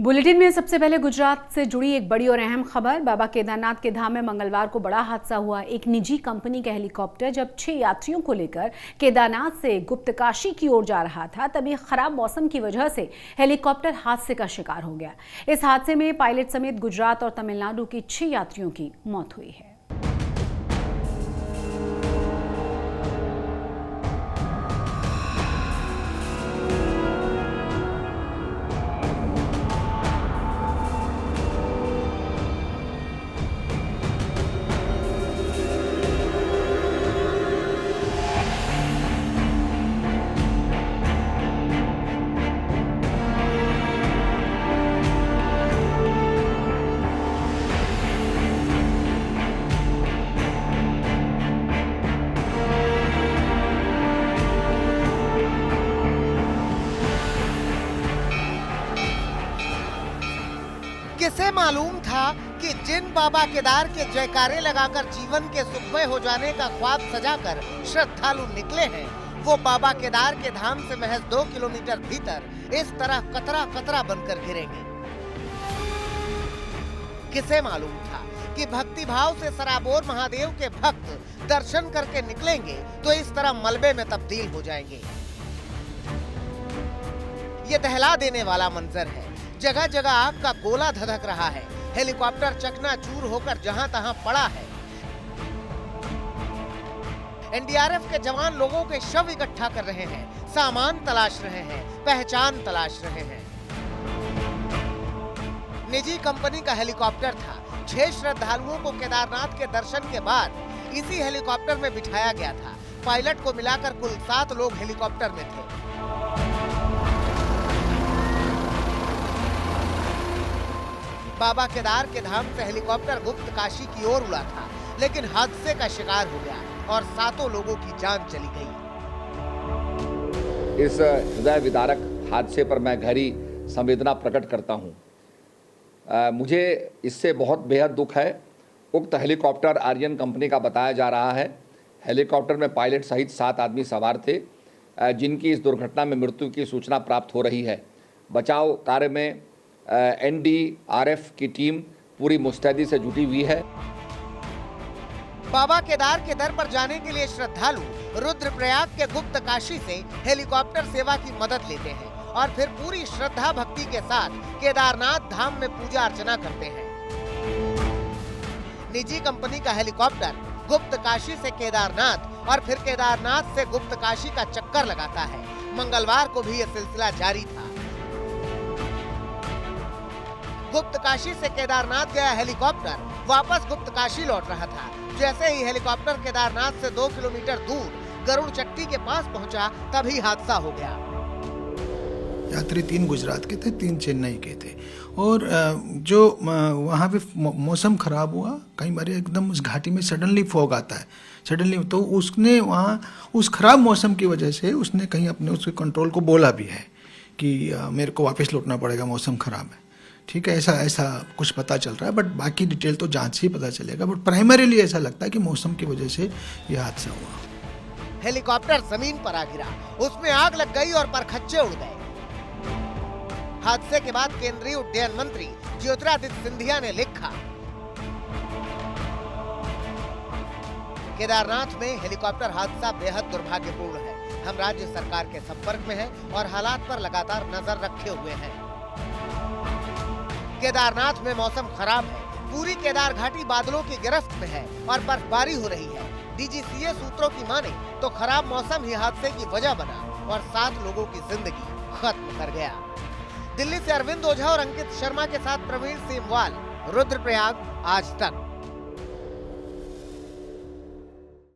Bulletin में सबसे पहले गुजरात से जुड़ी एक बड़ी और अहम खबर। बाबा केदारनाथ के धाम में मंगलवार को बड़ा हादसा हुआ। एक निजी कंपनी का हेलीकॉप्टर जब 6 यात्रियों को लेकर केदारनाथ से गुप्तकाशी की ओर जा रहा था, तभी खराब मौसम की वजह से हेलीकॉप्टर हादसे का शिकार हो गया। इस हादसे में पायलट समेत गुजरात और तमिलनाडु के 6 यात्रियों की मौत हुई है। किसे मालूम था कि जिन बाबा केदार के जयकारे लगाकर जीवन के सुखमय हो जाने का ख्वाब सजाकर श्रद्धालु निकले हैं, वो बाबा केदार के धाम से महज 2 किलोमीटर भीतर इस तरह कतरा कतरा बनकर गिरेंगे। किसे मालूम था कि भक्ति भाव से सराबोर महादेव के भक्त दर्शन करके निकलेंगे तो इस तरह मलबे में तब्दील हो जाएंगे। ये दहला देने वाला मंजर है। जगह जगह आग का गोला धधक रहा है। हेलीकॉप्टर चकनाचूर होकर जहां तहां पड़ा है। एनडीआरएफ के जवान लोगों के शव इकट्ठा कर रहे हैं, सामान तलाश रहे हैं, पहचान तलाश रहे हैं। निजी कंपनी का हेलीकॉप्टर था। 6 श्रद्धालुओं को केदारनाथ के दर्शन के बाद इसी हेलीकॉप्टर में बिठाया गया था। पायलट को मिलाकर कुल 7 लोग हेलीकॉप्टर में थे। बाबा केदार के धाम से हेलीकॉप्टर गुप्तकाशी की ओर उड़ा था, लेकिन हादसे का शिकार हो गया और 7 लोगों की जान चली गई। इस हृदय विदारक हादसे पर मैं गहरी संवेदना प्रकट करता हूं। मुझे इससे बहुत बेहद दुख है। उक्त हेलीकॉप्टर आर्यन कंपनी का बताया जा रहा है। हेलीकॉप्टर में पायलट सहित 7 आदमी सवार थे, जिनकी इस दुर्घटना में मृत्यु की सूचना प्राप्त हो रही है। बचाव कार्य में एनडीआरएफ की टीम पूरी मुस्तैदी से जुटी हुई है। बाबा केदार के दर पर जाने के लिए श्रद्धालु रुद्रप्रयाग के गुप्तकाशी से हेलीकॉप्टर सेवा की मदद लेते हैं और फिर पूरी श्रद्धा भक्ति के साथ केदारनाथ धाम में पूजा अर्चना करते हैं। निजी कंपनी का हेलीकॉप्टर गुप्तकाशी से केदारनाथ और फिर केदारनाथ से गुप्तकाशी का चक्कर लगाता है। मंगलवार को भी यह सिलसिला जारी था। गुप्तकाशी से केदारनाथ गया हेलीकॉप्टर वापस गुप्तकाशी लौट रहा था। जैसे ही हेलीकॉप्टर केदारनाथ से 2 किलोमीटर दूर गरुड़ चट्टी के पास पहुंचा, तभी हादसा हो गया। यात्री 3 गुजरात के थे, 3 चेन्नई के थे और जो वहाँ पे मौसम खराब हुआ। कई बार एकदम उस घाटी में सडनली फॉग आता है, सडनली, तो उसने वहाँ उस खराब मौसम की वजह से उसने कहीं अपने उसके कंट्रोल को बोला भी है कि मेरे को वापस लौटना पड़ेगा, मौसम खराब है। ठीक है, ऐसा कुछ पता चल रहा है, बट बाकी डिटेल तो जांच से ही पता चलेगा। बट प्राइमरीली ऐसा लगता है कि मौसम की वजह से यह हादसा हुआ। हेलीकॉप्टर जमीन पर आ गिरा, उसमें आग लग गई और परखच्चे उड़ गए। हादसे के बाद केंद्रीय उड्डयन मंत्री ज्योतिरादित्य सिंधिया ने लिखा, केदारनाथ में हेलीकॉप्टर हादसा बेहद दुर्भाग्यपूर्ण है। हम राज्य सरकार के संपर्क में हैं और हालात पर लगातार नजर रखे हुए हैं। केदारनाथ में मौसम खराब है। पूरी केदार घाटी बादलों की गिरफ्त में है और बर्फबारी हो रही है। डीजीसीए सूत्रों की माने तो खराब मौसम ही हादसे की वजह बना और 7 लोगों की जिंदगी खत्म कर गया। दिल्ली से अरविंद ओझा और अंकित शर्मा के साथ प्रवीण सीमवाल, रुद्रप्रयाग, आज तक।